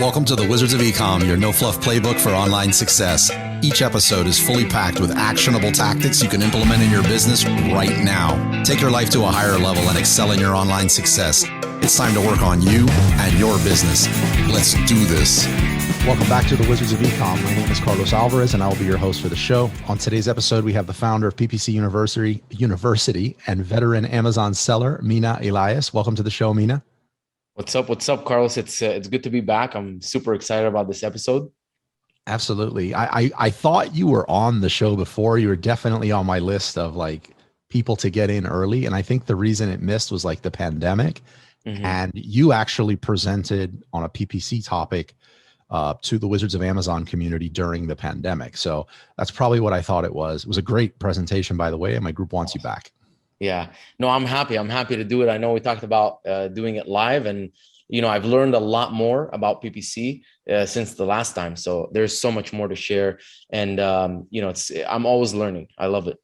Welcome to the Wizards of Ecom, your no-fluff playbook for online success. Each episode is fully packed with actionable tactics you can implement in your business right now. Take your life to a higher level and excel in your online success. It's time to work on you and your business. Let's do this. Welcome back to the Wizards of Ecom. My name is Carlos Alvarez, and I will be your host for the show. On today's episode, we have the founder of PPC University and veteran Amazon seller, Mina Elias. Welcome to the show, Mina. What's up, Carlos? It's good to be back. I'm super excited about this episode. Absolutely. I thought you were on the show before. You were definitely on my list of like people to get in early. And I think the reason it missed was like the pandemic. Mm-hmm. And you actually presented on a PPC topic to the Wizards of Amazon community during the pandemic. So that's probably what I thought it was. It was a great presentation, by the way, and my group wants you back. Yeah, no, I'm happy. I'm happy to do it. I know we talked about doing it live, and I've learned a lot more about PPC since the last time. So there's so much more to share, and I'm always learning. I love it.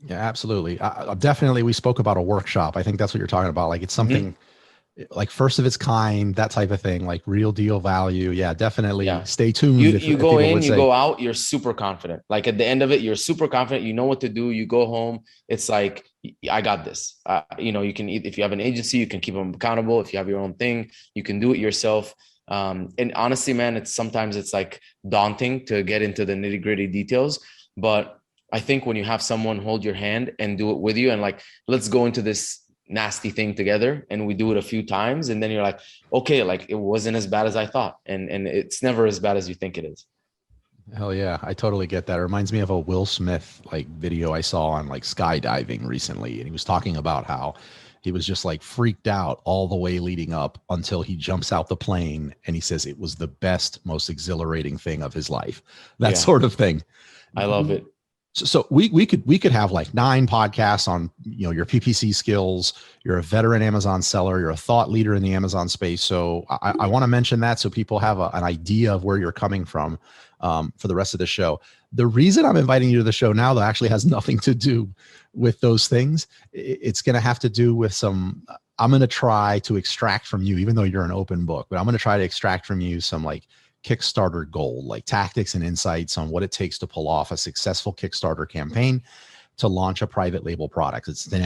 Yeah, absolutely. Definitely, we spoke about a workshop. I think that's what you're talking about. Like it's something like first of its kind, that type of thing, like real deal value. Yeah, definitely. Yeah. Stay tuned. You go in, you go out, you're super confident. Like at the end of it, you're super confident. You know what to do. You go home. It's like, I got this. You can, if you have an agency, you can keep them accountable. If you have your own thing, you can do it yourself. And honestly, man, sometimes it's like daunting to get into the nitty gritty details, but I think when you have someone hold your hand and do it with you and like, let's go into this nasty thing together, and we do it a few times, and then you're like, okay, like it wasn't as bad as I thought, and it's never as bad as you think it is. Hell yeah, I totally get that. It reminds me of a Will Smith like video I saw on like skydiving recently, and he was talking about how he was just like freaked out all the way leading up until he jumps out the plane, and he says it was the best, most exhilarating thing of his life. That sort of thing. I love it. So we could have like 9 podcasts on, your PPC skills. You're a veteran Amazon seller. You're a thought leader in the Amazon space. So I want to mention that so people have an idea of where you're coming from for the rest of the show. The reason I'm inviting you to the show now, though, actually has nothing to do with those things. It's going to have to do with I'm going to try to extract from you, even though you're an open book, but I'm going to try to extract from you some like Kickstarter gold, like tactics and insights on what it takes to pull off a successful Kickstarter campaign to launch a private label product. It's an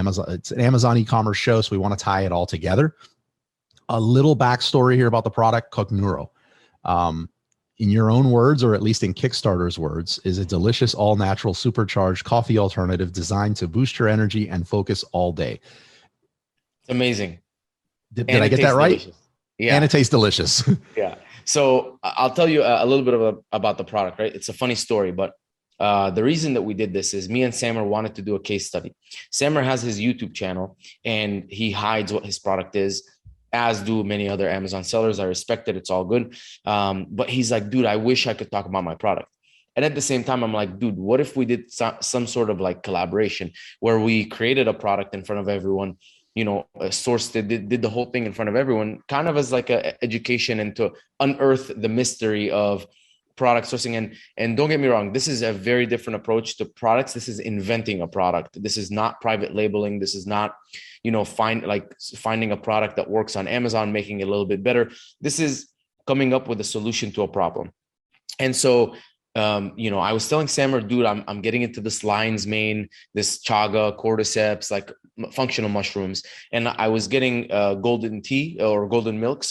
Amazon e-commerce show, so we want to tie it all together. A little backstory here about the product, Cognuro. In your own words, or at least in Kickstarter's words, is a delicious, all-natural, supercharged coffee alternative designed to boost your energy and focus all day. It's amazing. Did I get that right? Delicious. Yeah. And it tastes delicious. Yeah. So I'll tell you a little bit about the product, right? It's a funny story, but the reason that we did this is me and Samer wanted to do a case study. Samer has his YouTube channel and he hides what his product is, as do many other Amazon sellers. I respect it. It's all good. But he's like, dude, I wish I could talk about my product. And at the same time, I'm like, dude, what if we did some sort of like collaboration where we created a product in front of everyone, sourced it, did the whole thing in front of everyone, kind of as like a education and to unearth the mystery of product sourcing. And don't get me wrong, this is a very different approach to products. This is inventing a product. This is not private labeling. This is not, finding a product that works on Amazon, making it a little bit better. This is coming up with a solution to a problem. And so I was telling Samer, dude, I'm getting into this lion's mane, this chaga, cordyceps, like functional mushrooms. And I was getting golden tea or golden milk,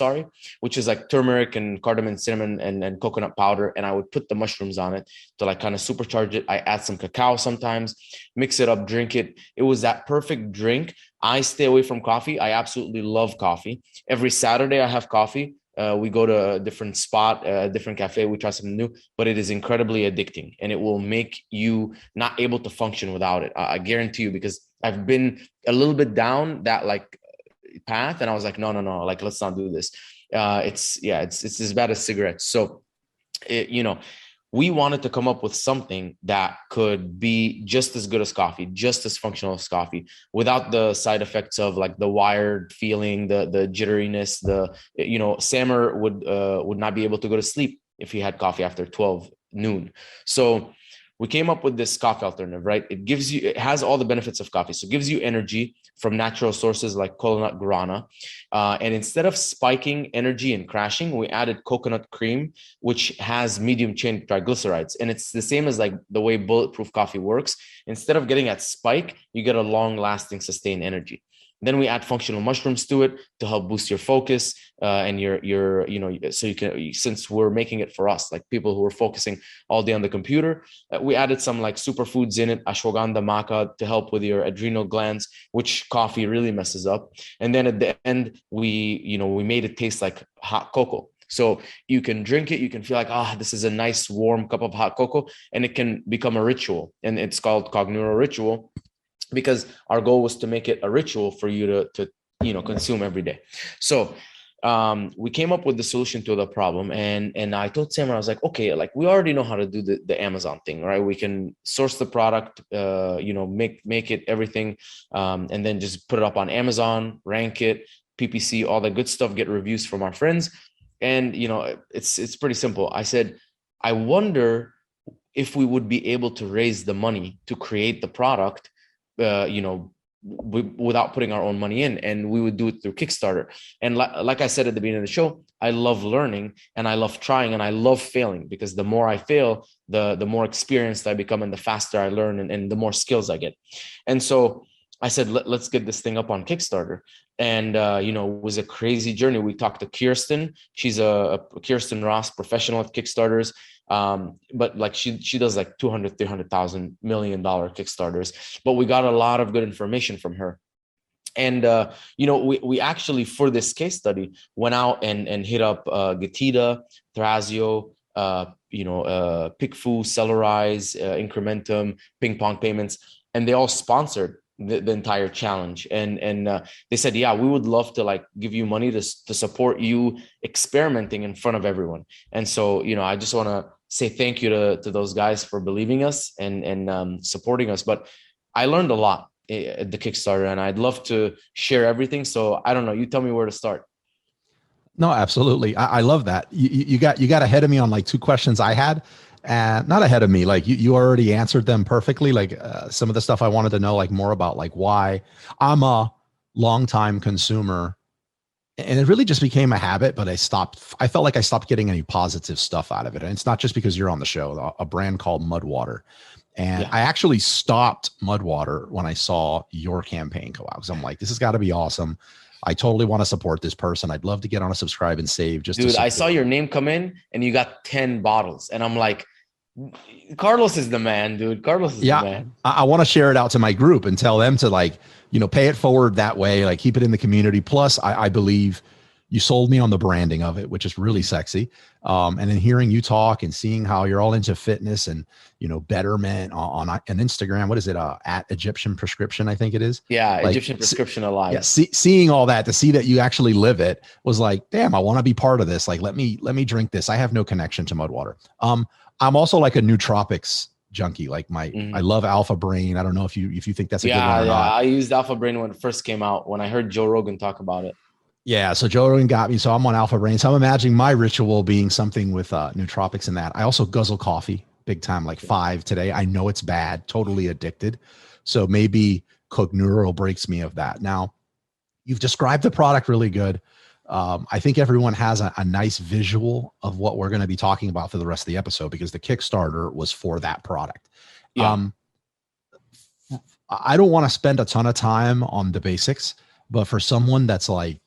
which is like turmeric and cardamom, cinnamon, and coconut powder. And I would put the mushrooms on it to like kind of supercharge it. I add some cacao sometimes, mix it up, drink it. It was that perfect drink. I stay away from coffee. I absolutely love coffee. Every Saturday I have coffee. We go to a different spot, a different cafe. We try something new, but it is incredibly addicting and it will make you not able to function without it. I guarantee you, because I've been a little bit down that like path and I was like, no, like, let's not do this. It's as bad as cigarettes. So, we wanted to come up with something that could be just as good as coffee, just as functional as coffee, without the side effects of like the wired feeling, the jitteriness, Samer would not be able to go to sleep if he had coffee after 12 noon. So we came up with this coffee alternative, right? It has all the benefits of coffee. So it gives you energy from natural sources like coconut guarana. And instead of spiking energy and crashing, we added coconut cream, which has medium chain triglycerides. And it's the same as like the way bulletproof coffee works. Instead of getting at spike, you get a long lasting sustained energy. Then we add functional mushrooms to it to help boost your focus and your so you can, since we're making it for us, like people who are focusing all day on the computer, we added some like superfoods in it, ashwagandha, maca, to help with your adrenal glands, which coffee really messes up. And then at the end, we made it taste like hot cocoa. So you can drink it, you can feel like, this is a nice warm cup of hot cocoa, and it can become a ritual. And it's called Cognuro Ritual, because our goal was to make it a ritual for you to consume every day. So we came up with the solution to the problem, and I told Sam, I was like, okay, like we already know how to do the Amazon thing, right? We can source the product, make it everything, and then just put it up on Amazon, rank it, PPC, all that good stuff, get reviews from our friends. And it's pretty simple. I said, I wonder if we would be able to raise the money to create the product, without putting our own money in, and we would do it through Kickstarter. And like I said at the beginning of the show, I love learning and I love trying and I love failing, because the more I fail, the more experienced I become and the faster I learn and the more skills I get. And so I said, let's get this thing up on Kickstarter. And, it was a crazy journey. We talked to Kirsten. She's a Kirsten Ross professional at Kickstarters. But like she does like $200,000, $300,000 million Kickstarters, but we got a lot of good information from her. And, we actually, for this case study, went out and hit up Getida, Thrasio, PickFu, Cellarize, Incrementum, Ping Pong Payments, and they all sponsored the entire challenge. And they said, yeah, we would love to like give you money to support you experimenting in front of everyone. And so, I just want to say thank you to those guys for believing us and supporting us. But I learned a lot at the Kickstarter, and I'd love to share everything. So I don't know, you tell me where to start. No, absolutely. I love that. You got ahead of me on like two questions I had. And not ahead of me, like you already answered them perfectly. Like some of the stuff I wanted to know, like more about like why. I'm a longtime consumer, and it really just became a habit, but I felt like I stopped getting any positive stuff out of it. And it's not just because you're on the show, a brand called Mudwater. And yeah. I actually stopped Mudwater when I saw your campaign go out, because I'm like, this has got to be awesome. I totally want to support this person. I'd love to get on a subscribe and save. Dude, I saw your name come in and you got 10 bottles. And I'm like, Carlos is the man, dude. Carlos is the man. I want to share it out to my group and tell them to like, pay it forward that way, like keep it in the community. Plus, I believe you sold me on the branding of it, which is really sexy. And then hearing you talk and seeing how you're all into fitness and, betterment on an Instagram, what is it? At Egyptian Prescription, I think it is. Yeah. Like, Egyptian Prescription Alive. Yeah. Seeing all that, to see that you actually live it was like, damn, I want to be part of this. Like, let me drink this. I have no connection to Mudwater. I'm also like a nootropics junkie. Like I love Alpha Brain. I don't know if you think that's a good one or not. I used Alpha Brain when it first came out, when I heard Joe Rogan talk about it. Yeah. So Joe Rogan got me. So I'm on Alpha Brain. So I'm imagining my ritual being something with nootropics and that. I also guzzle coffee big time, like 5 today. I know it's bad, totally addicted. So maybe Cognuro breaks me of that. Now, you've described the product really good. I think everyone has a nice visual of what we're going to be talking about for the rest of the episode, because the Kickstarter was for that product. Yeah. I don't want to spend a ton of time on the basics, but for someone that's like,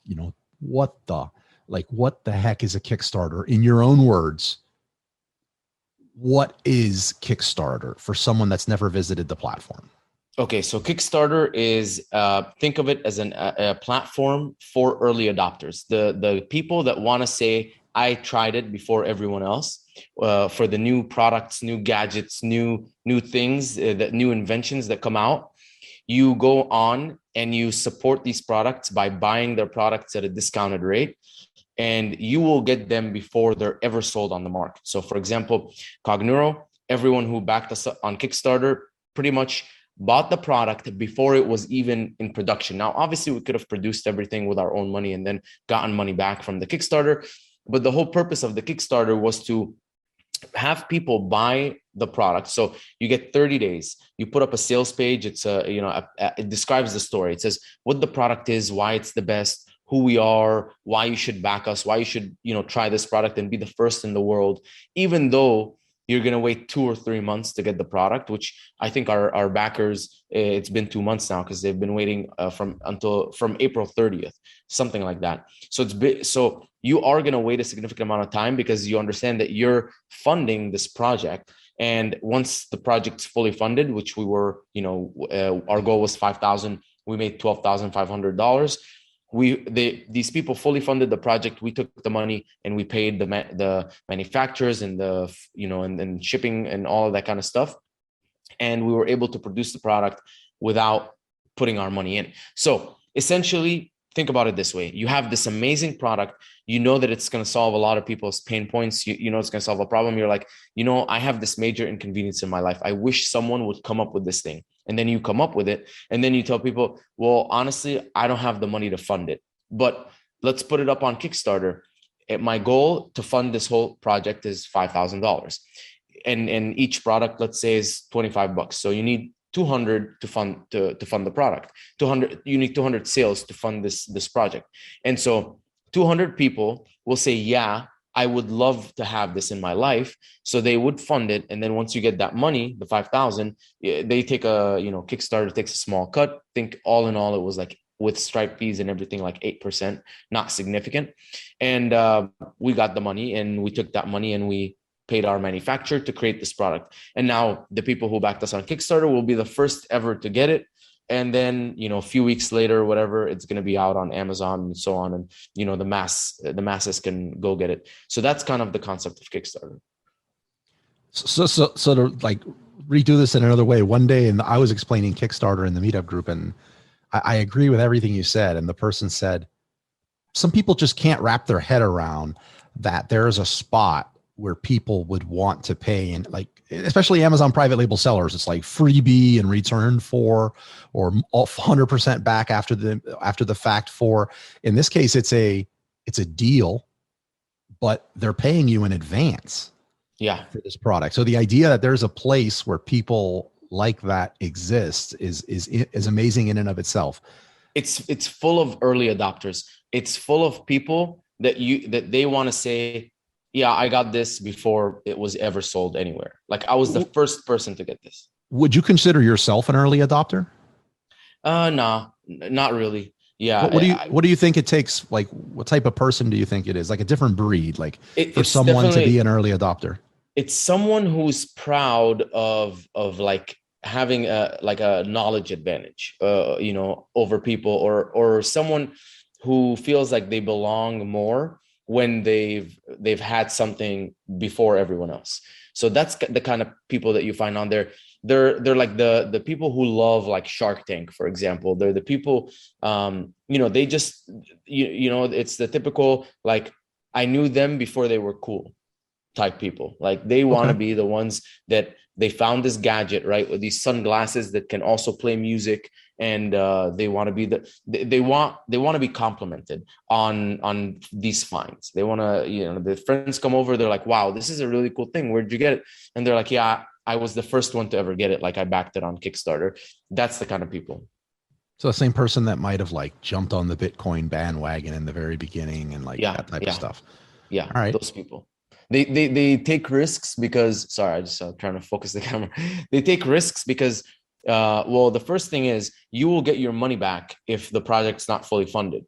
what the heck is a Kickstarter? In your own words, what is Kickstarter for someone that's never visited the platform? Okay, so Kickstarter is, think of it as a platform for early adopters, the people that want to say, I tried it before everyone else, for the new products, new gadgets, new things, new inventions that come out. You go on and you support these products by buying their products at a discounted rate, and you will get them before they're ever sold on the market. So for example, Cognuro, everyone who backed us on Kickstarter pretty much bought the product before it was even in production. Now, obviously we could have produced everything with our own money and then gotten money back from the Kickstarter. But the whole purpose of the Kickstarter was to have people buy the product. So you get 30 days. You put up a sales page. It's it describes the story. It says what the product is, why it's the best, who we are, why you should back us, why you should, try this product and be the first in the world, even though you're going to wait 2 or 3 months to get the product, which I think our backers, it's been 2 months now because they've been waiting from April 30th, something like that. So you are going to wait a significant amount of time because you understand that you're funding this project. And once the project's fully funded, which we were, our goal was 5,000, we made $12,500. These people fully funded the project. We took the money and we paid the manufacturers and and shipping and all of that kind of stuff. And we were able to produce the product without putting our money in. So essentially, think about it this way. You have this amazing product. You know that it's going to solve a lot of people's pain points. You know it's going to solve a problem. You're like, I have this major inconvenience in my life. I wish someone would come up with this thing. And then you come up with it. And then you tell people, well, honestly, I don't have the money to fund it, but let's put it up on Kickstarter. My goal to fund this whole project is $5,000. And each product, let's say, is $25. So you need 200 to fund the product. 200, you need 200 sales to fund this project. And so 200 people will say, yeah, I would love to have this in my life. So they would fund it. And then once you get that money, the 5,000, they take Kickstarter takes a small cut. Think all in all, it was like with Stripe fees and everything, like 8%, not significant. And we got the money and we took that money and we paid our manufacturer to create this product. And now the people who backed us on Kickstarter will be the first ever to get it. And then, a few weeks later, whatever, it's going to be out on Amazon and so on. And, the masses can go get it. So that's kind of the concept of Kickstarter. So to like redo this in another way, one day, and I was explaining Kickstarter in the meetup group, and I agree with everything you said. And the person said, some people just can't wrap their head around that there is a spot where people would want to pay, and like, especially Amazon private label sellers, it's like freebie and return for, or 100% back after the fact for. In this case, it's a deal, but they're paying you in advance. Yeah, for this product. So the idea that there's a place where people like that exists is amazing in and of itself. It's full of early adopters. It's full of people that they want to say, yeah, I got this before it was ever sold anywhere. Like I was the first person to get this. Would you consider yourself an early adopter? No, not really. Yeah. What do you think it takes? Like, what type of person do you think it is? Like a different breed, like for someone to be an early adopter? It's someone who's proud of like having a knowledge advantage, over people, or someone who feels like they belong more when they've had something before everyone else. So that's the kind of people that you find on there. They're like the people who love like Shark Tank, for example. They're the people, they just, it's the typical, like, I knew them before they were cool type people. Like they want to be the ones that they found this gadget, right, with these sunglasses that can also play music, and they want to be they want to be complimented on these finds. They want to, the friends come over, they're like, wow, this is a really cool thing. Where'd you get it? And they're like, yeah, I was the first one to ever get it. Like I backed it on Kickstarter. That's the kind of people. So the same person that might have like jumped on the Bitcoin bandwagon in the very beginning and like that type of stuff. Yeah. All right. Those people. They take risks because, sorry, I just trying to focus the camera. They take risks because, the first thing is you will get your money back if the project's not fully funded.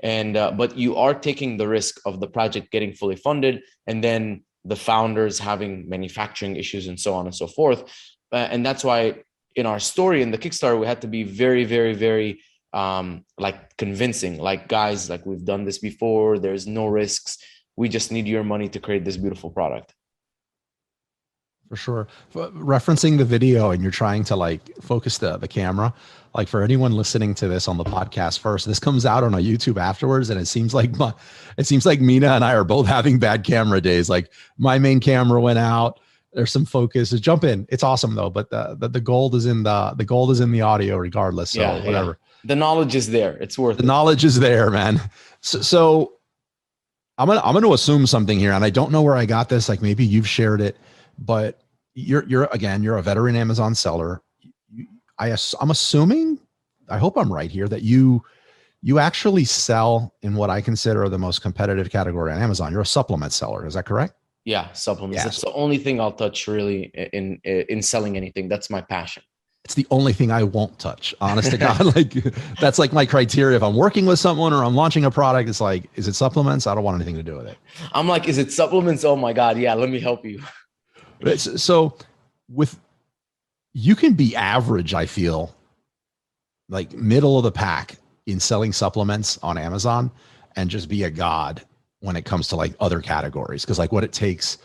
And, but you are taking the risk of the project getting fully funded and then the founders having manufacturing issues and so on and so forth. And that's why in our story in the Kickstarter, we had to be very, very, very, like convincing, like, guys, like we've done this before. There's no risks. We just need your money to create this beautiful product. For sure. Referencing the video, and you're trying to like focus the camera, like for anyone listening to this on the podcast first, this comes out on a YouTube afterwards. And it seems like Mina and I are both having bad camera days. Like my main camera went out. There's some focus. Just jump in. It's awesome though. But the gold is in the audio regardless. So whatever. The knowledge is there. It's worth it. The knowledge is there, man. So I'm gonna assume something here, and I don't know where I got this. Like maybe you've shared it, but you're a veteran Amazon seller. I'm assuming, I hope I'm right here, that you actually sell in what I consider the most competitive category on Amazon. You're a supplement seller. Is that correct? Yeah, supplements. Yeah. That's the only thing I'll touch really in selling anything. That's my passion. It's the only thing I won't touch. Honest to God, like that's like my criteria. If I'm working with someone or I'm launching a product, it's like, is it supplements? I don't want anything to do with it. I'm like, is it supplements? Oh my God. Yeah. Let me help you. So you can be average, I feel, like middle of the pack in selling supplements on Amazon and just be a god when it comes to like other categories. Cause like what it takes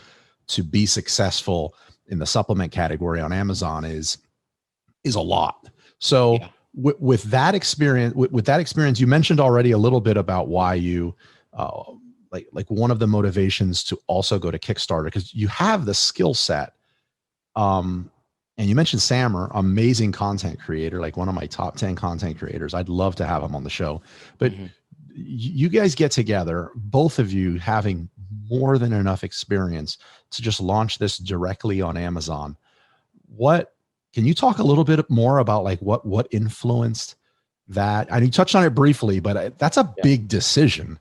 to be successful in the supplement category on Amazon is a lot. So yeah. with that experience, you mentioned already a little bit about why you, like one of the motivations to also go to Kickstarter, because you have the skill set. And you mentioned Sammer, amazing content creator, like one of my top 10 content creators. I'd love to have him on the show, but you guys get together, both of you having more than enough experience to just launch this directly on Amazon. Can you talk a little bit more about like what influenced that? I know you touched on it briefly, but that's a big decision.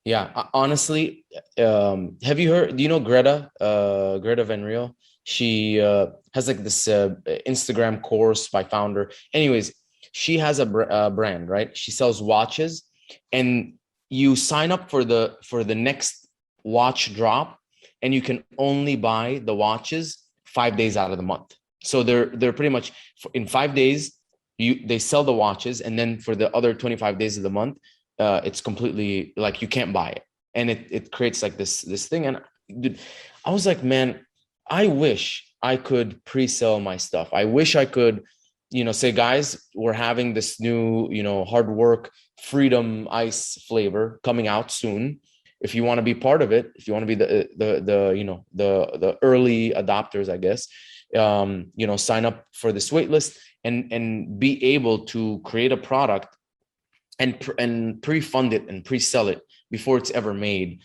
Yeah, honestly, have you heard? Do you know Greta Van Riel? She has like this Instagram course by founder. Anyways, she has a brand, right? She sells watches, and you sign up for the next watch drop, and you can only buy the watches 5 days out of the month. So they're pretty much in 5 days. They sell the watches, and then for the other 25 days of the month, it's completely like you can't buy it, and it creates like this thing. And dude, I was like, man, I wish I could pre-sell my stuff. I wish I could, say, guys, we're having this new, hard work freedom ice flavor coming out soon. If you want to be part of it, if you want to be the early adopters, I guess, sign up for this wait list and be able to create a product and pre-fund it and pre-sell it before it's ever made.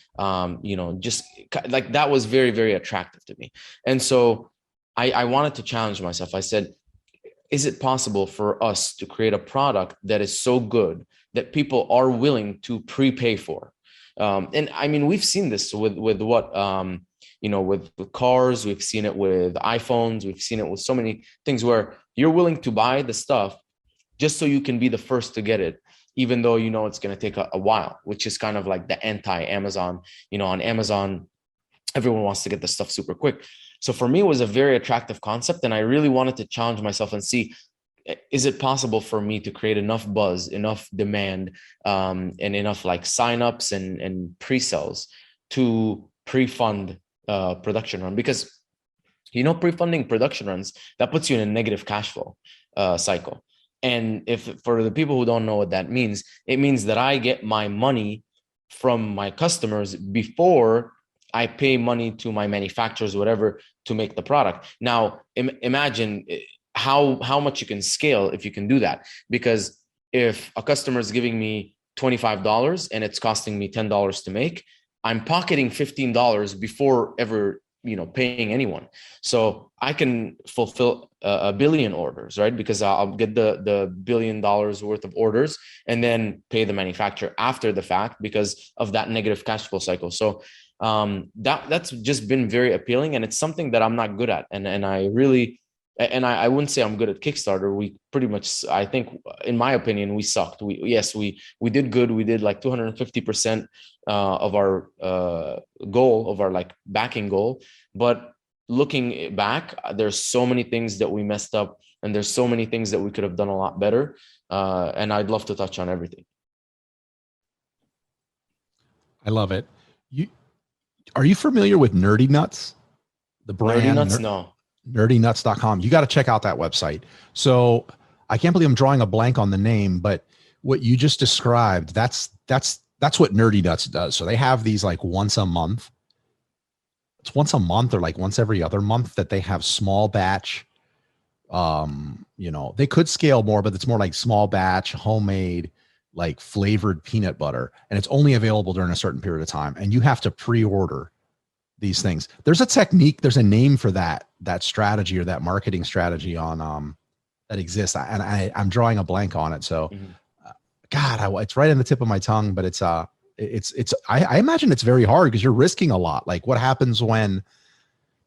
Just like that was very, very attractive to me. And so I wanted to challenge myself. I said, is it possible for us to create a product that is so good that people are willing to prepay for? And I mean, we've seen this with what, with cars, we've seen it with iPhones, we've seen it with so many things where you're willing to buy the stuff just so you can be the first to get it, even though it's going to take a while, which is kind of like the anti-Amazon. On Amazon, everyone wants to get the stuff super quick. So for me, it was a very attractive concept, and I really wanted to challenge myself and see, is it possible for me to create enough buzz, enough demand, and enough like signups and pre-sales to pre-fund production run? Because pre-funding production runs, that puts you in a negative cash flow cycle. And if for the people who don't know what that means, it means that I get my money from my customers before I pay money to my manufacturers, whatever, to make the product. Now, imagine how much you can scale if you can do that. Because if a customer is giving me $25 and it's costing me $10 to make, I'm pocketing $15 before ever paying anyone. So I can fulfill a billion orders, right? Because I'll get the $1 billion worth of orders and then pay the manufacturer after the fact because of that negative cash flow cycle. So that's just been very appealing, and it's something that I'm not good at. And I really, and I wouldn't say I'm good at Kickstarter. We pretty much, I think, in my opinion, we sucked. We did good. We did like 250% of our goal, of our like backing goal. But looking back, there's so many things that we messed up, and there's so many things that we could have done a lot better. And I'd love to touch on everything. I love it. Are you familiar with Nerdy Nuts? The brand? Nerdy Nuts? No. nerdynuts.com. You got to check out that website. So I can't believe I'm drawing a blank on the name, but what you just described, that's what Nerdy Nuts does. So they have these like once a month. It's once a month or like once every other month that they have small batch. They could scale more, but it's more like small batch, homemade, like flavored peanut butter, and it's only available during a certain period of time, and you have to pre-order these things. There's a technique, there's a name for that strategy or that marketing strategy on that exists. I'm drawing a blank on it. So God, it's right on the tip of my tongue, but I imagine it's very hard because you're risking a lot. Like what happens when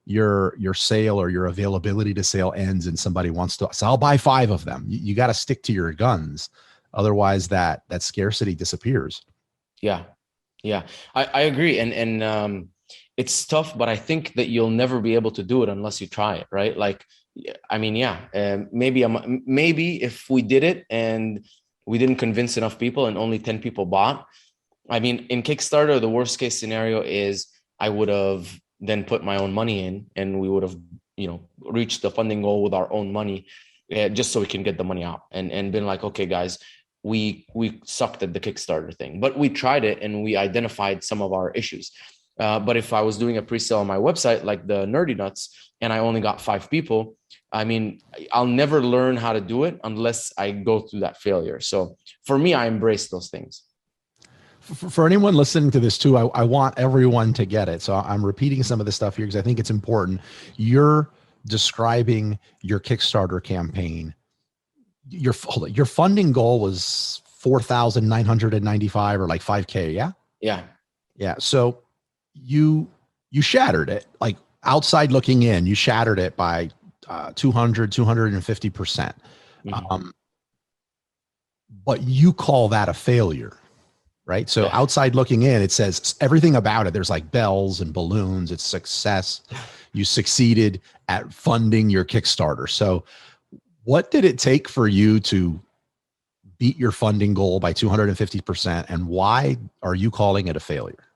your sale or your availability to sale ends and somebody wants to, so I'll buy 5 of them. You got to stick to your guns. Otherwise that scarcity disappears. Yeah. I agree. And it's tough, but I think that you'll never be able to do it unless you try it. Right. Like, I mean, maybe if we did it and we didn't convince enough people and only 10 people bought, I mean, in Kickstarter, the worst case scenario is I would have then put my own money in and we would have, reached the funding goal with our own money, just so we can get the money out and been like, okay, guys, we sucked at the Kickstarter thing, but we tried it and we identified some of our issues. But if I was doing a pre-sale on my website, like the Nerdy Nuts, and I only got 5 people, I mean, I'll never learn how to do it unless I go through that failure. So for me, I embrace those things. For anyone listening to this too, I want everyone to get it. So I'm repeating some of the stuff here because I think it's important. You're describing your Kickstarter campaign. Your funding goal was 4,995 or like 5K. Yeah. Yeah. Yeah. So you shattered it, like outside looking in, you shattered it by 250%. But you call that a failure, right? So outside looking in, it says everything about it. There's like bells and balloons. It's success. You succeeded at funding your Kickstarter. So what did it take for you to beat your funding goal by 250%? And why are you calling it a failure?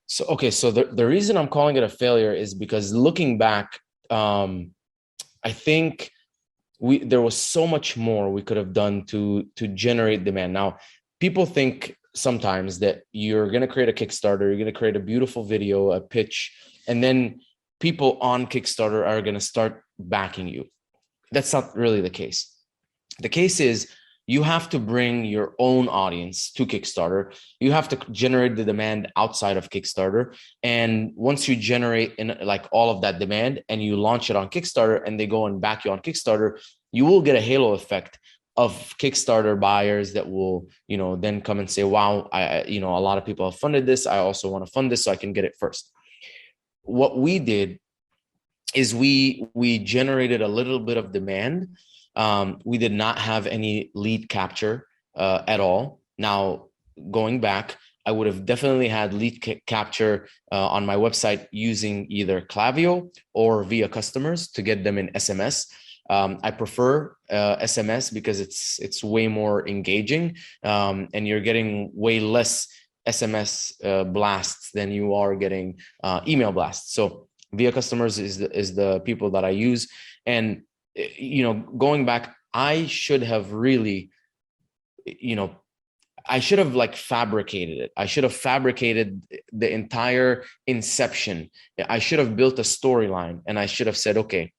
So, okay. So the reason I'm calling it a failure is because looking back, I think there was so much more we could have done to generate demand. Now, people think sometimes that you're going to create a Kickstarter, you're going to create a beautiful video, a pitch, and then people on Kickstarter are going to start backing you. That's not really the case. The case is you have to bring your own audience to Kickstarter. You have to generate the demand outside of Kickstarter. And once you generate like all of that demand and you launch it on Kickstarter and they go and back you on Kickstarter, you will get a halo effect of Kickstarter buyers that will, then come and say, wow, a lot of people have funded this. I also want to fund this so I can get it first. What we did is we generated a little bit of demand. We did not have any lead capture at all. Now, going back, I would have definitely had lead capture on my website using either Klaviyo or via customers to get them in SMS. I prefer SMS because it's way more engaging, and you're getting way less SMS blasts than you are getting email blasts. So via customers is the people that I use. And going back, I should have really, I should have like fabricated it. I should have fabricated the entire inception. I should have built a storyline, and I should have said, okay,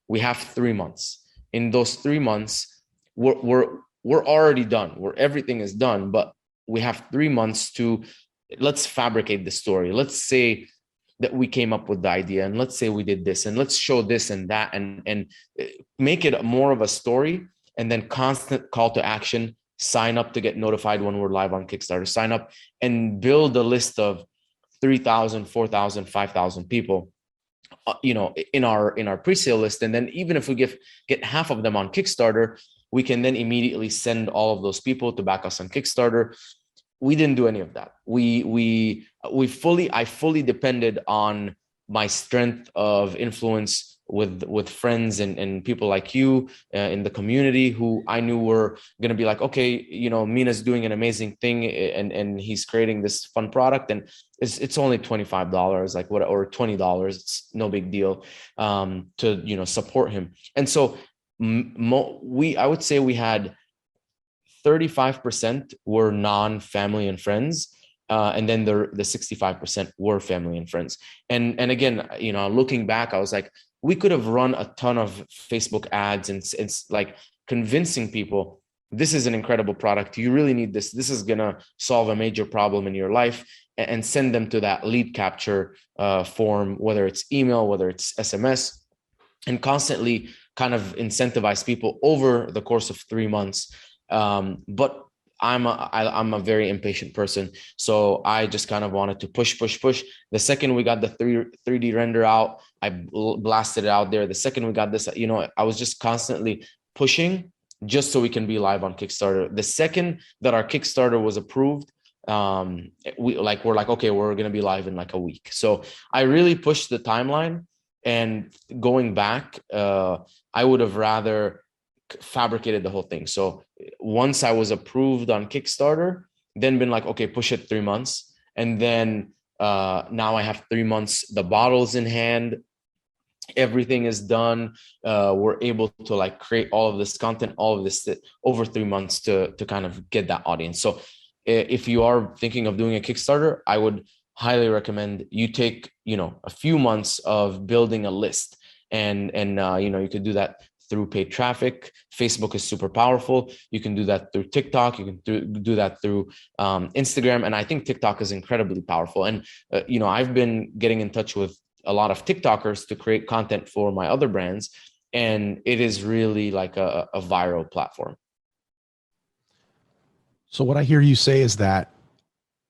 we have 3 months. In those 3 months, we're already done. Everything is done, but we have 3 months let's fabricate the story. Let's say that we came up with the idea, and let's say we did this, and let's show this and that, and make it more of a story, and then constant call to action. Sign up to get notified when we're live on Kickstarter. Sign up and build a list of 3,000, 4,000, 5,000 people, in our pre-sale list. And then even if we get half of them on Kickstarter, we can then immediately send all of those people to back us on Kickstarter. We didn't do any of that. I fully depended on my strength of influence with friends and people like you in the community who I knew were going to be like, okay, Mina's doing an amazing thing and he's creating this fun product, and it's only $25, like what, or $20. It's no big deal to support him. And so I would say we had 35% were non-family and friends. And then the 65% were family and friends. And again, looking back, I was like, we could have run a ton of Facebook ads and like convincing people this is an incredible product. You really need this. This is going to solve a major problem in your life, and send them to that lead capture form, whether it's email, whether it's SMS, and constantly kind of incentivize people over the course of 3 months. But I'm a very impatient person. So I just kind of wanted to push. The second we got the 3D render out, I blasted it out there. The second we got this, I was just constantly pushing just so we can be live on Kickstarter. The second that our Kickstarter was approved, we're like, okay, we're going to be live in like a week. So I really pushed the timeline, and going back, I would have rather fabricated the whole thing. So once I was approved on Kickstarter, then been like, okay, push it 3 months. And then now I have 3 months, the bottles in hand, everything is done. We're able to like create all of this content, all of this over 3 months to kind of get that audience. So if you are thinking of doing a Kickstarter, I would highly recommend you take, a few months of building a list, and you could do that through paid traffic. Facebook is super powerful. You can do that through TikTok. You can do that through Instagram. And I think TikTok is incredibly powerful. And, I've been getting in touch with a lot of TikTokers to create content for my other brands. And it is really like a viral platform. So what I hear you say is that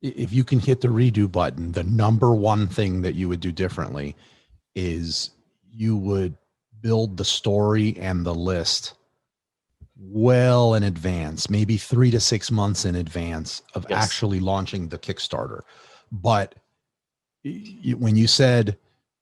if you can hit the redo button, the number one thing that you would do differently is you would build the story and the list well in advance, maybe 3 to 6 months in advance of actually launching the Kickstarter. But when you said,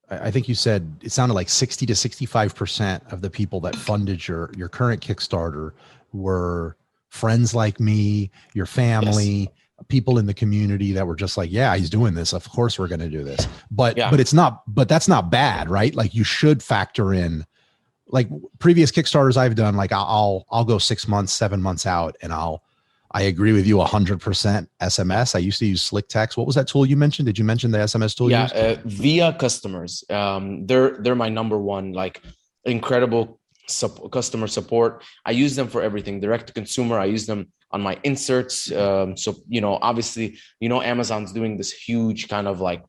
I think you said it sounded like 60 to 65% of the people that funded your current Kickstarter were friends like me, your family, people in the community that were just like, yeah, he's doing this. Of course we're going to do this. But that's not bad, right? Like you should factor in, like previous Kickstarters I've done, like I'll go 6 months, 7 months out, and I agree with you 100% SMS. I used to use Slick Text. What was that tool you mentioned? Did you mention the SMS tool? Yeah, via customers. They're my number one, like incredible customer support. I use them for everything. Direct to consumer, I use them on my inserts. So, obviously, Amazon's doing this huge kind of like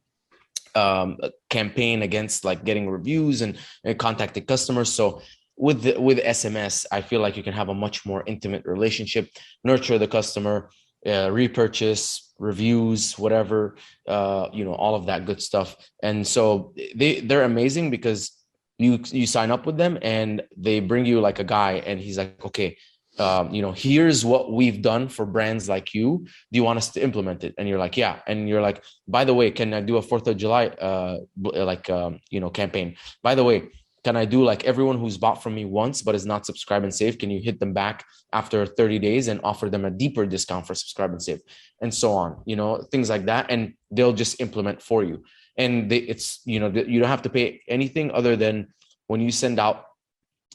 campaign against like getting reviews and contacting customers. So with SMS, I feel like you can have a much more intimate relationship, nurture the customer, repurchase, reviews, whatever, all of that good stuff. And so they're amazing because you sign up with them and they bring you like a guy, and he's like, okay, here's what we've done for brands like you. Do you want us to implement it? And you're like, yeah. And you're like, by the way, can I do a 4th of July, campaign? By the way, can I do like everyone who's bought from me once, but is not subscribe and save? Can you hit them back after 30 days and offer them a deeper discount for subscribe and save? And so on, things like that. And they'll just implement for you. And you don't have to pay anything other than when you send out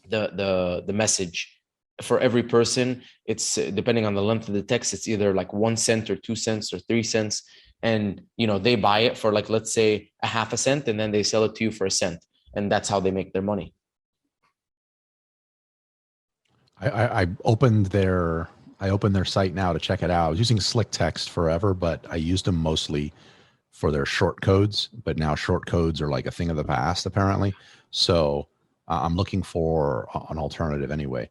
the message. For every person, it's depending on the length of the text, it's either like 1 cent or 2 cents or 3 cents. And, they buy it for like, let's say a half a cent, and then they sell it to you for a cent. And that's how they make their money. I opened their site now to check it out. I was using Slick Text forever, but I used them mostly for their short codes, but now short codes are like a thing of the past, apparently. So I'm looking for an alternative anyway.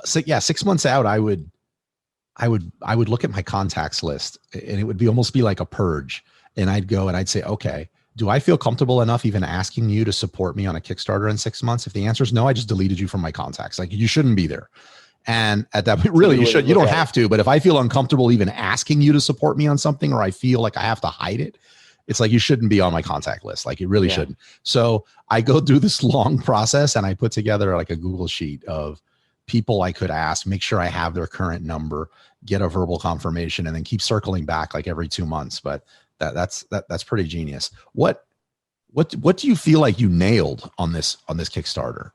So yeah, 6 months out, I would look at my contacts list, and it would almost be like a purge. And I'd go and I'd say, okay, do I feel comfortable enough even asking you to support me on a Kickstarter in 6 months? If the answer is no, I just deleted you from my contacts. Like, you shouldn't be there. And at that point, really, you don't have to, but if I feel uncomfortable even asking you to support me on something, or I feel like I have to hide it, it's like, you shouldn't be on my contact list. Like, you really shouldn't. So I go through this long process, and I put together like a Google sheet of people I could ask, make sure I have their current number, get a verbal confirmation, and then keep circling back like every 2 months. But that's pretty genius. What do you feel like you nailed on this Kickstarter?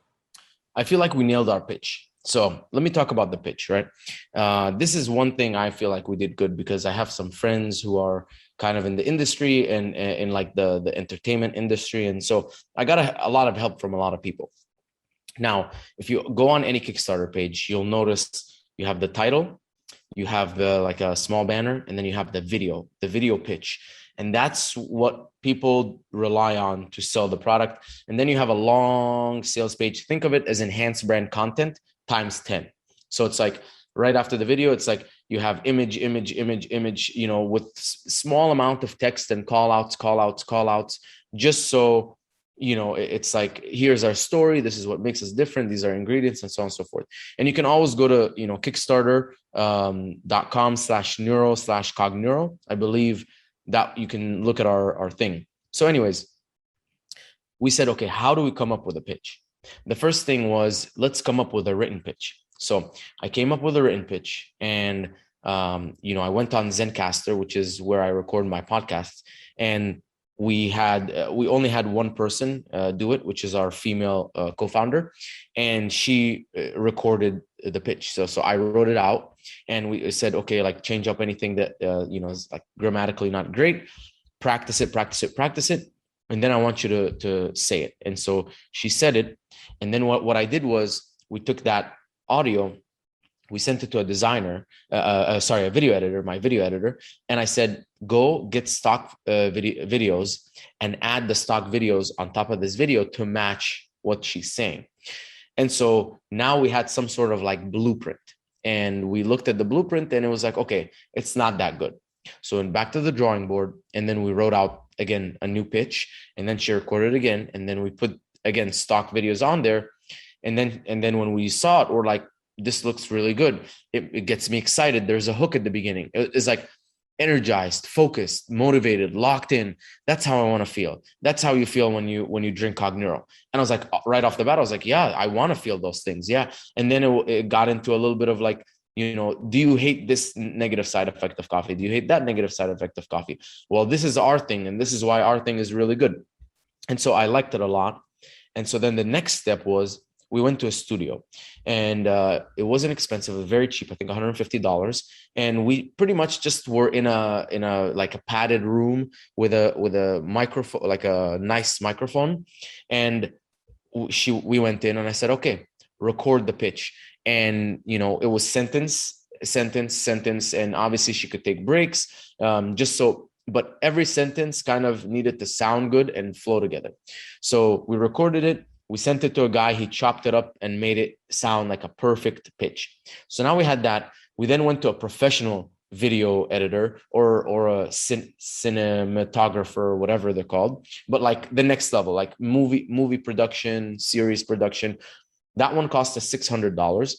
I feel like we nailed our pitch. So let me talk about the pitch, right? This is one thing I feel like we did good, because I have some friends who are kind of in the industry and in like the entertainment industry. And so I got a lot of help from a lot of people. Now, if you go on any Kickstarter page, you'll notice you have the title, you have the like a small banner, and then you have the video pitch. And that's what people rely on to sell the product. And then you have a long sales page. Think of it as enhanced brand content times 10. So it's like right after the video, it's like you have image, you know, with small amount of text and call outs, just so, you know, it's like, here's our story. This is what makes us different. These are ingredients and so on and so forth. And you can always go to, you know, Kickstarter.com/neuro/cogneuro. I believe that you can look at our thing. So anyways, we said, okay, how do we come up with a pitch? The first thing was, let's come up with a written pitch. So I came up with a written pitch, and, you know, I went on Zencastr, which is where I record my podcasts. And we only had one person do it, which is our female co-founder, and she recorded the pitch. So I wrote it out, and we said, okay, like change up anything that, you know, is like grammatically not great, practice it. And then I want you to say it. And so she said it. And then what I did was, we took that audio, we sent it to a designer, a video editor, my video editor. And I said, go get stock videos and add the stock videos on top of this video to match what she's saying. And so now we had some sort of like blueprint, and we looked at the blueprint, and it was like, okay, it's not that good. So back to the drawing board, and then we wrote out again a new pitch, and then she recorded again, and then we put again stock videos on there. And then when we saw it, we're like, this looks really good. It gets me excited. There's a hook at the beginning. It's like energized, focused, motivated, locked in. That's how I want to feel. That's how you feel when you drink Cogneuro. And I was like, right off the bat, I was like, yeah, I want to feel those things. Yeah. And then it got into a little bit of like, you know, do you hate this negative side effect of coffee? Do you hate that negative side effect of coffee? Well, this is our thing, and this is why our thing is really good. And so I liked it a lot. And so then the next step was, we went to a studio, and it wasn't expensive. It was very cheap. I think $150. And we pretty much just were in a like a padded room with a microphone, like a nice microphone. And we went in, and I said, okay, record the pitch. And, you know, it was sentence. And obviously she could take breaks, but every sentence kind of needed to sound good and flow together. So we recorded it. We sent it to a guy. He chopped it up and made it sound like a perfect pitch. So now we had that. We then went to a professional video editor or a cinematographer, or whatever they're called, but like the next level, like movie production, series production. That one cost us $600.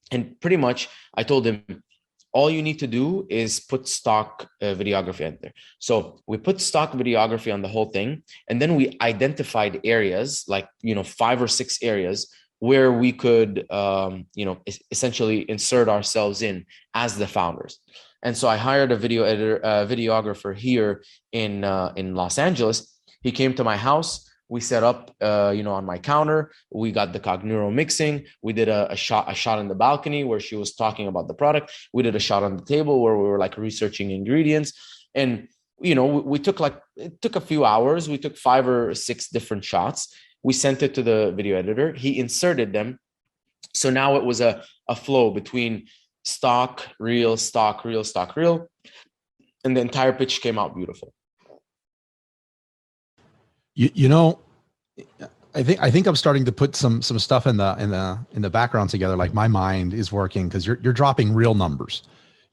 And pretty much I told him, all you need to do is put stock videography in there. So we put stock videography on the whole thing. And then we identified areas, like, you know, 5 or 6 areas where we could, you know, essentially insert ourselves in as the founders. And so I hired a video editor, videographer here in Los Angeles. He came to my house. We set up, you know, on my counter. We got the Cogneuro mixing. We did a shot in the balcony where she was talking about the product. We did a shot on the table where we were like researching ingredients. And, you know, it took a few hours. We took 5 or 6 different shots. We sent it to the video editor. He inserted them. So now it was a flow between stock, reel, stock, reel, stock, reel. And the entire pitch came out beautiful. You know, I think I'm starting to put some stuff in the background together. Like my mind is working, because you're dropping real numbers.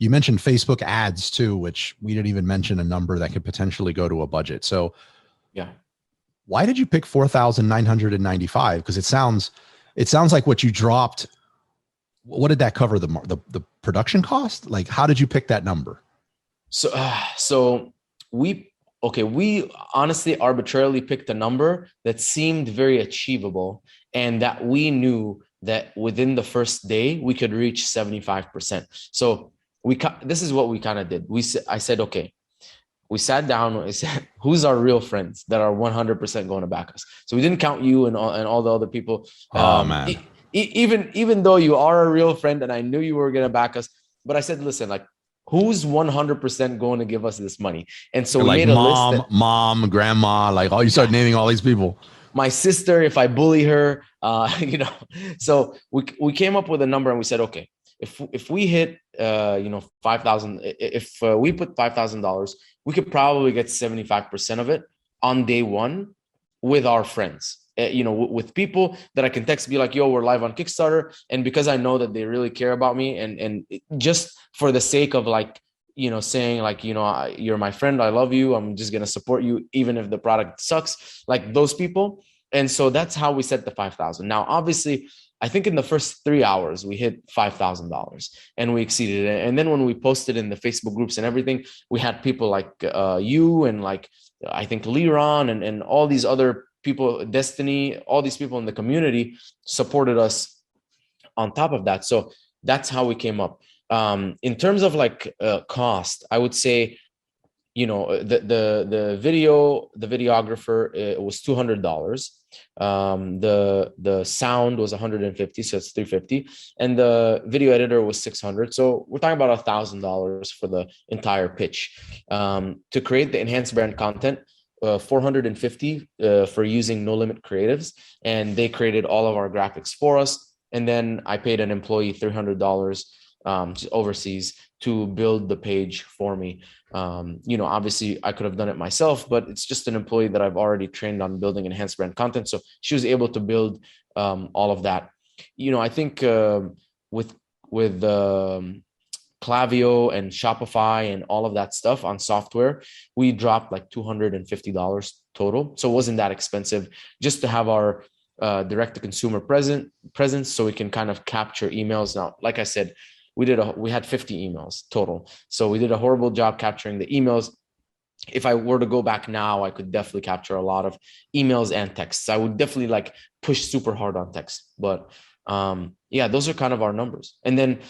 You mentioned Facebook ads too, which we didn't even mention a number that could potentially go to a budget. So yeah, why did you pick 4,995? Because it sounds like what you dropped. What did that cover? The production cost? Like, how did you pick that number? So we honestly arbitrarily picked a number that seemed very achievable, and that we knew that within the first day we could reach 75%. So this is what we kind of did. I said, okay, we sat down. I said, who's our real friends that are 100% going to back us? So we didn't count you and all the other people. Oh man. Even though you are a real friend and I knew you were going to back us, but I said, listen, like, who's 100% going to give us this money? And so we made a list. Mom, grandma, like, you start naming all these people. My sister, if I bully her, you know. So we came up with a number, and we said, okay, if we hit 5,000, if we put $5,000, we could probably get 75% of it on day one with our friends. With people that I can text, be like, yo, we're live on Kickstarter. And because I know that they really care about me, and just for the sake of like, saying like, you're my friend, I love you, I'm just going to support you, even if the product sucks, like those people. And so that's how we set the 5,000. Now, obviously, I think in the first 3 hours, we hit $5,000 and we exceeded it. And then when we posted in the Facebook groups and everything, we had people like you and like, I think Liron and all these other people, Destiny, all these people in the community supported us on top of that. So that's how we came up. In terms of like cost, I would say, the videographer, it was $200. The sound was 150, so it's 350, and the video editor was 600. So we're talking about $1,000 for the entire pitch. To create the enhanced brand content, 450 for using No Limit Creatives, and they created all of our graphics for us. And then I paid an employee $300 overseas to build the page for me. Obviously I could have done it myself, but it's just an employee that I've already trained on building enhanced brand content. So she was able to build all of that. I think with Klaviyo and Shopify and all of that stuff on software, we dropped like $250 total. So it wasn't that expensive just to have our direct to consumer presence, so we can kind of capture emails. Now, like I said, we had 50 emails total. So we did a horrible job capturing the emails. If I were to go back now, I could definitely capture a lot of emails and texts. I would definitely like push super hard on text, but yeah, those are kind of our numbers. And then,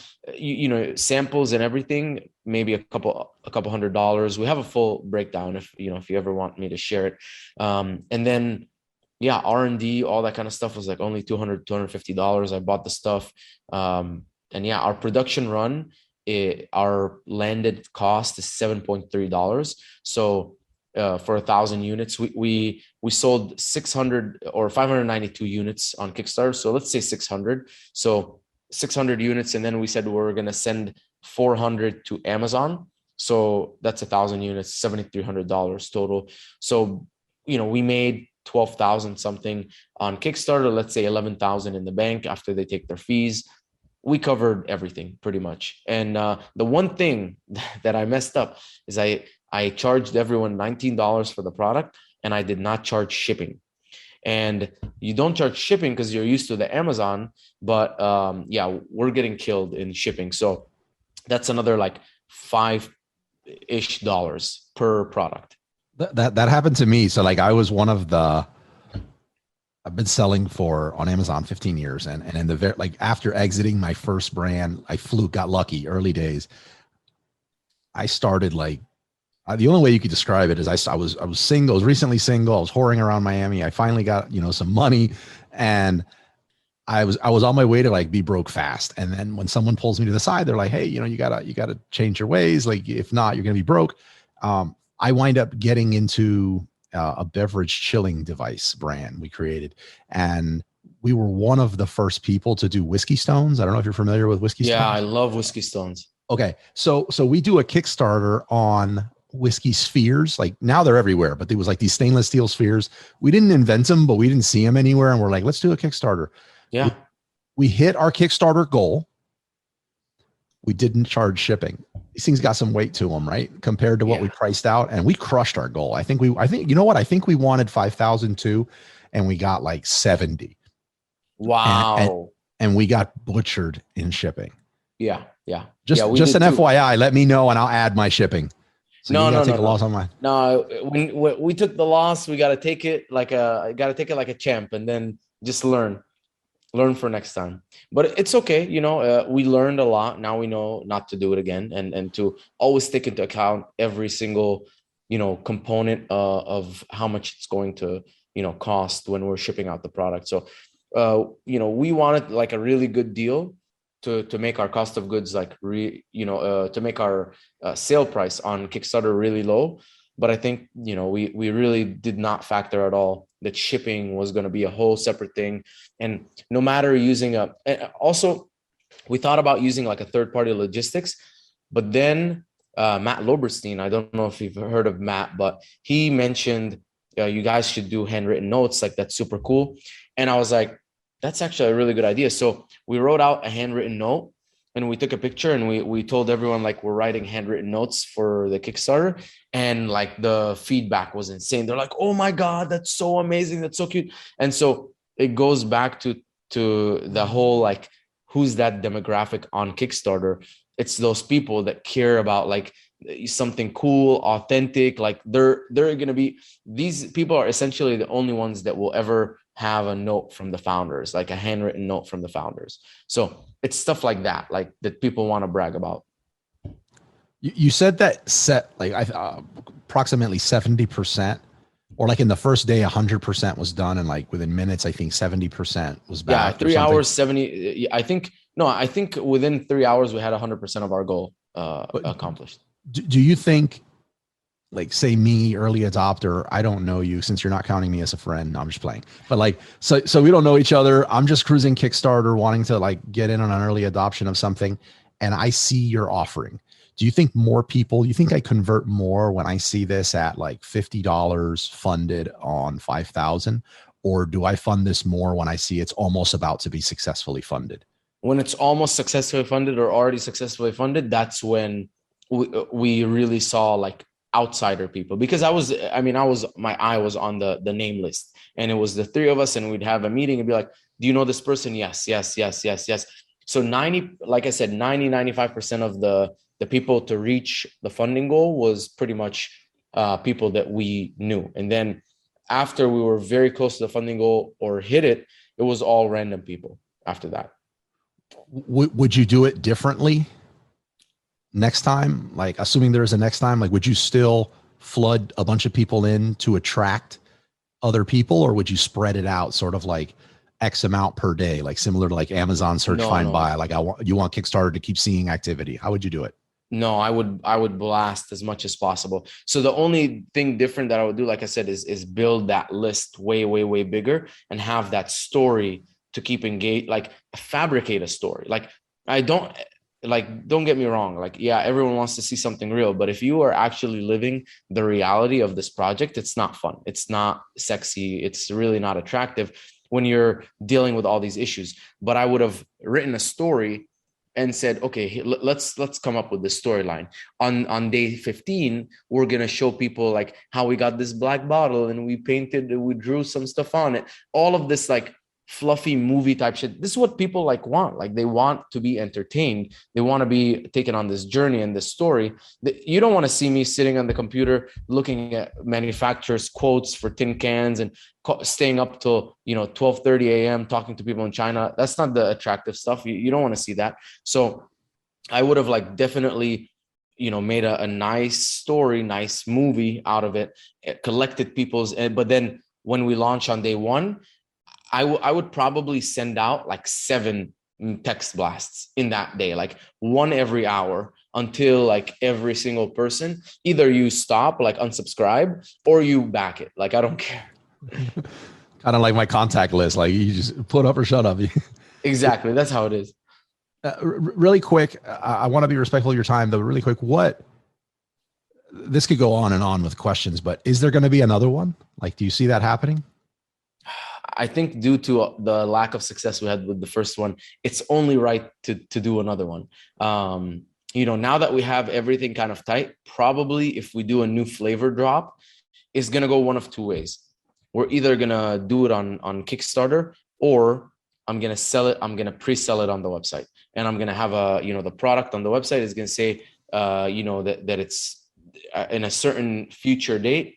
samples and everything, maybe a couple $100. We have a full breakdown if you ever want me to share it. And then, yeah, R&D, all that kind of stuff was like only $250. I bought the stuff. And yeah, our production run, our landed cost is $7.3. So for 1,000 units, we sold 600 or 592 units on Kickstarter. So let's say 600. So 600 units. And then we said we're going to send 400 to Amazon. So that's 1,000 units, $7,300 total. So, we made 12,000 something on Kickstarter, let's say 11,000 in the bank after they take their fees. We covered everything pretty much. And the one thing that I messed up is I charged everyone $19 for the product, and I did not charge shipping. And you don't charge shipping because you're used to the Amazon, but yeah, we're getting killed in shipping. So that's another like $5-ish per product. That happened to me. So like I was one of the, I've been selling on Amazon 15 years. And in the like after exiting my first brand, I got lucky early days. I started like, the only way you could describe it is I was single, I was recently single. I was whoring around Miami. I finally got, some money, and I was on my way to like be broke fast. And then when someone pulls me to the side, they're like, hey, you gotta change your ways. Like if not, you're going to be broke. I wind up getting into a beverage chilling device brand we created. And we were one of the first people to do whiskey stones. I don't know if you're familiar with whiskey stones. Yeah, I love whiskey stones. Okay. So we do a Kickstarter on whiskey spheres. Like now they're everywhere, but there was like these stainless steel spheres. We didn't invent them, but we didn't see them anywhere. And we're like, let's do a Kickstarter. Yeah. We hit our Kickstarter goal. We didn't charge shipping. These things got some weight to them, right? Compared to what we priced out, and we crushed our goal. I think you know what? I think we wanted 5,000 too, and we got like 70. Wow. And we got butchered in shipping. Yeah. Just an FYI, let me know and I'll add my shipping. So no, take a loss on mine. No, when we took the loss, we got to take it like a champ, and then just learn for next time. But it's okay. We learned a lot. Now we know not to do it again, and to always take into account every single, component of how much it's going to, cost when we're shipping out the product. So, we wanted like a really good deal to make our cost of goods like to make our sale price on Kickstarter really low. But I think, we really did not factor at all that shipping was going to be a whole separate thing. And no matter using also we thought about using like a third-party logistics, but then Matt Loberstein, I don't know if you've heard of Matt, but he mentioned you guys should do handwritten notes. Like, that's super cool. And I was like, that's actually a really good idea. So we wrote out a handwritten note and we took a picture and we told everyone like we're writing handwritten notes for the Kickstarter. And like the feedback was insane. They're like, oh my God, that's so amazing. That's so cute. And so it goes back to the whole, like, who's that demographic on Kickstarter? It's those people that care about like something cool, authentic. Like they're going to be, these people are essentially the only ones that will ever have a note from the founders, like a handwritten note from the founders. So it's stuff like that, like that people want to brag about. You said that approximately 70%, or like in the first day, 100% was done. And like within minutes, I think 70% was back. Yeah, 3 hours, 70. I think within 3 hours, we had 100% of our goal accomplished. Do you think, like, say me, early adopter, I don't know you since you're not counting me as a friend. No, I'm just playing. But like, so we don't know each other. I'm just cruising Kickstarter, wanting to like get in on an early adoption of something. And I see your offering. Do you think more people, you think I convert more when I see this at like $50 funded on 5,000? Or do I fund this more when I see it's almost about to be successfully funded? When it's almost successfully funded or already successfully funded, that's when we really saw like outsider people, because my eye was on the name list, and it was the three of us, and we'd have a meeting and be like, do you know this person? Yes. So 95% of the people to reach the funding goal was pretty much people that we knew. And then after we were very close to the funding goal or hit it, it was all random people after that. Would you do it differently next time? Like, assuming there is a next time, like, would you still flood a bunch of people in to attract other people, or would you spread it out sort of like X amount per day, like similar to like Amazon search, find, buy? Like, you want Kickstarter to keep seeing activity. How would you do it? No, I would blast as much as possible. So the only thing different that I would do, like I said, is build that list way, way, way bigger and have that story to keep engaged, like fabricate a story. Like, don't get me wrong. Like, yeah, everyone wants to see something real, but if you are actually living the reality of this project, it's not fun. It's not sexy. It's really not attractive when you're dealing with all these issues. But I would have written a story and said, okay, let's come up with this storyline. On day 15, we're going to show people like how we got this black bottle and we drew some stuff on it. All of this like fluffy movie type shit. This is what people like want. Like, they want to be entertained. They want to be taken on this journey and this story. You don't want to see me sitting on the computer looking at manufacturers' quotes for tin cans and staying up till 12:30 a.m. talking to people in China. That's not the attractive stuff. You don't want to see that. So I would have like definitely made a nice story, nice movie out of it, collected people's. But then when we launch on day one, I would probably send out like 7 text blasts in that day, like one every hour, until like every single person, either you stop, like unsubscribe, or you back it. Like, I don't care. Kind of like my contact list. Like, you just put up or shut up. Exactly. That's how it is. Really quick. I want to be respectful of your time, though. Really quick. This could go on and on with questions, but is there going to be another one? Like, do you see that happening? I think due to the lack of success we had with the first one, it's only right to do another one. Now that we have everything kind of tight, probably if we do a new flavor drop, it's going to go one of two ways. We're either going to do it on Kickstarter, or I'm going to sell it. I'm going to pre-sell it on the website, and I'm going to have the product on the website is going to say, that it's in a certain future date.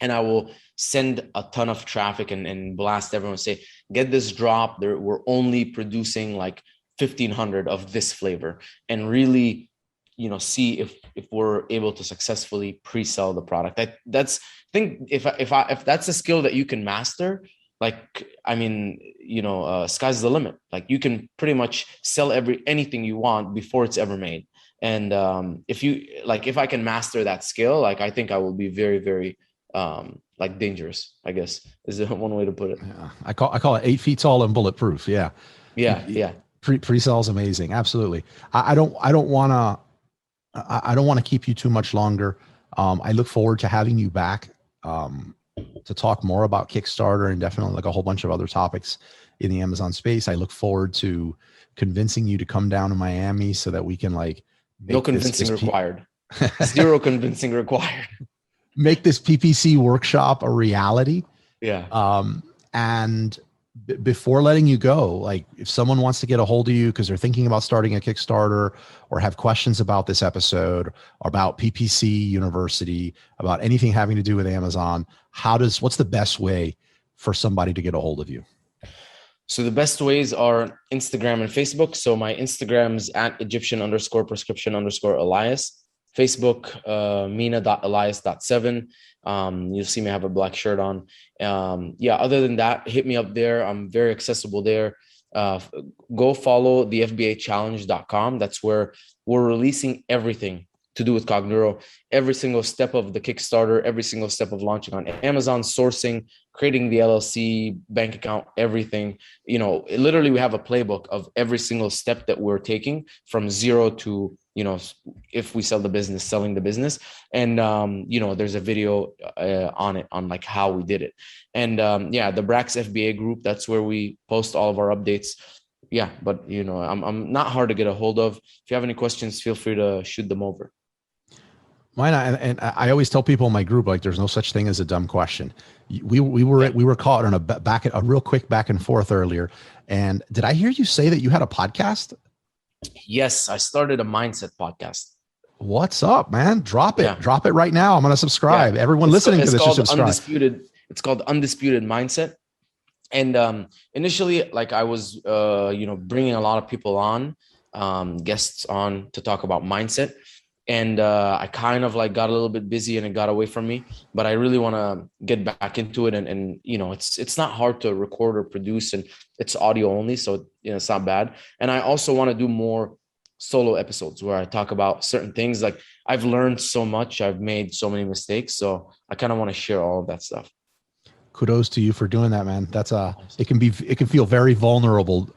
And I will send a ton of traffic and blast everyone, say, get this drop. We're only producing like 1,500 of this flavor, and really, see if we're able to successfully pre-sell the product. I think if that's a skill that you can master, like, sky's the limit. Like, you can pretty much sell anything you want before it's ever made. And if I can master that skill, like, I think I will be very, very like dangerous, I guess, is one way to put it. Yeah. I call it 8 feet tall and bulletproof. Yeah. Yeah. Pre-sale is amazing. Absolutely. I don't want to keep you too much longer. I look forward to having you back to talk more about Kickstarter and definitely like a whole bunch of other topics in the Amazon space. I look forward to convincing you to come down to Miami so that we can like no convincing required. Zero convincing required. Make this PPC workshop a reality. Yeah. And before letting you go, like if someone wants to get a hold of you because they're thinking about starting a Kickstarter or have questions about this episode or about PPC University, about anything having to do with Amazon, what's the best way for somebody to get a hold of you? So the best ways are Instagram and Facebook. So my Instagram's at Egyptian_prescription_Elias. Facebook, Mina.Elias.7. You'll see me have a black shirt on. Other than that, hit me up there. I'm very accessible there. Go follow the FBAchallenge.com. That's where we're releasing everything to do with Cogneuro, every single step of the Kickstarter, every single step of launching on Amazon, sourcing, creating the LLC, bank account, everything. Literally we have a playbook of every single step that we're taking from zero to, if we sell the business, selling the business. And, there's a video on it, on like how we did it. And the Brax FBA group, that's where we post all of our updates. Yeah, but I'm not hard to get a hold of. If you have any questions, feel free to shoot them over. Mine, and I always tell people in my group, like, there's no such thing as a dumb question. We were caught on a real quick back and forth earlier. And did I hear you say that you had a podcast? Yes, I started a mindset podcast. What's up, man? Drop it. Yeah. Drop it right now. I'm going to subscribe. Yeah. Everyone listening to this should subscribe. It's called Undisputed Mindset. And initially, like I was, bringing a lot of people on, guests on to talk about mindset. And I kind of like got a little bit busy and it got away from me, but I really want to get back into it. And it's not hard to record or produce, and it's audio only. So, it's not bad. And I also want to do more solo episodes where I talk about certain things. Like I've learned so much, I've made so many mistakes. So I kind of want to share all of that stuff. Kudos to you for doing that, man. It can feel very vulnerable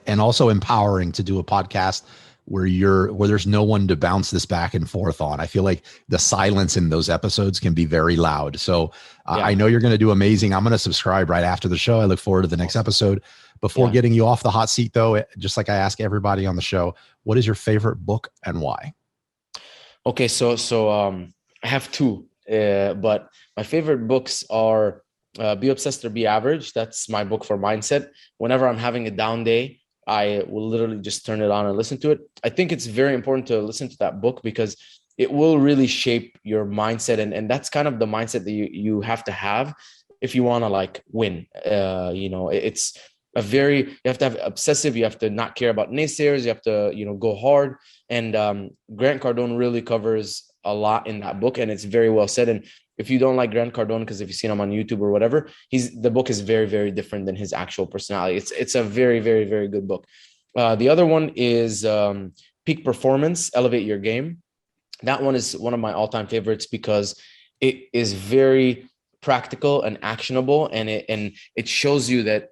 and also empowering to do a podcast where there's no one to bounce this back and forth on. I feel like the silence in those episodes can be very loud. So I know you're going to do amazing. I'm going to subscribe right after the show. I look forward to the next episode. Before getting you off the hot seat though, just like I ask everybody on the show, what is your favorite book and why? Okay. So I have two, but my favorite books are Be Obsessed or Be Average. That's my book for mindset. Whenever I'm having a down day, I will literally just turn it on and listen to it. I think it's very important to listen to that book because it will really shape your mindset. And that's kind of the mindset that you have to have if you want to like win. It's you have to have obsessive, you have to not care about naysayers, you have to, go hard. And Grant Cardone really covers a lot in that book, and it's very well said. And if you don't like Grant Cardone, because if you've seen him on YouTube or whatever, the book is very, very different than his actual personality. It's a very, very, very good book. The other one is Peak Performance, Elevate Your Game. That one is one of my all-time favorites because it is very practical and actionable, and it shows you that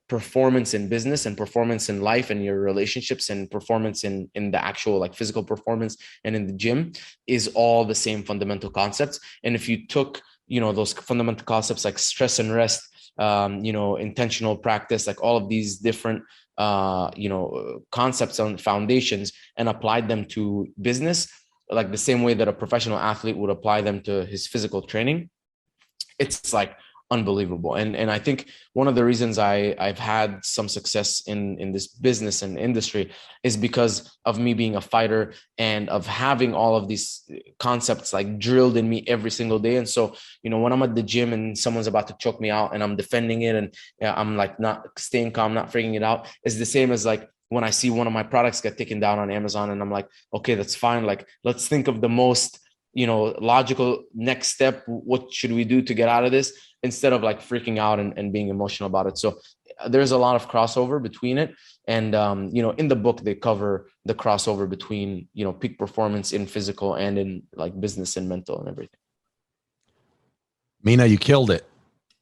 performance in business and performance in life and your relationships and performance in the actual like physical performance and in the gym is all the same fundamental concepts. And if you took, those fundamental concepts like stress and rest, intentional practice, like all of these different, concepts on foundations and applied them to business, like the same way that a professional athlete would apply them to his physical training, it's like unbelievable. And I think one of the reasons I've had some success in this business and industry is because of me being a fighter and of having all of these concepts like drilled in me every single day. And so, when I'm at the gym and someone's about to choke me out and I'm defending it and I'm like not staying calm, not freaking it out, is the same as like when I see one of my products get taken down on Amazon and I'm like, okay, that's fine. Like, let's think of the most, logical next step. What should we do to get out of this? Instead of like freaking out and being emotional about it. So there's a lot of crossover between it. And, in the book, they cover the crossover between, peak performance in physical and in like business and mental and everything. Mina, you killed it.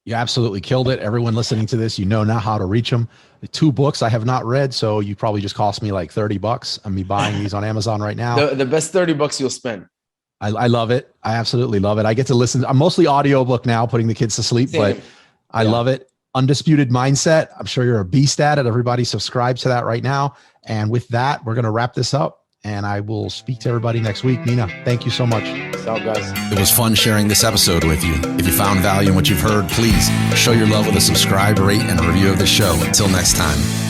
You absolutely killed it. Everyone listening to this, you know now how to reach them. The 2 books I have not read, so you probably just cost me like $30. I'm buying these on Amazon right now. The best $30 you'll spend. I love it. I absolutely love it. I get to listen. I'm mostly audiobook now, putting the kids to sleep, Same. but I love it. Undisputed Mindset. I'm sure you're a beast at it. Everybody subscribe to that right now. And with that, we're going to wrap this up. And I will speak to everybody next week. Mina, thank you so much. Peace out, guys. It was fun sharing this episode with you. If you found value in what you've heard, please show your love with a subscribe, rate, and review of the show. Until next time.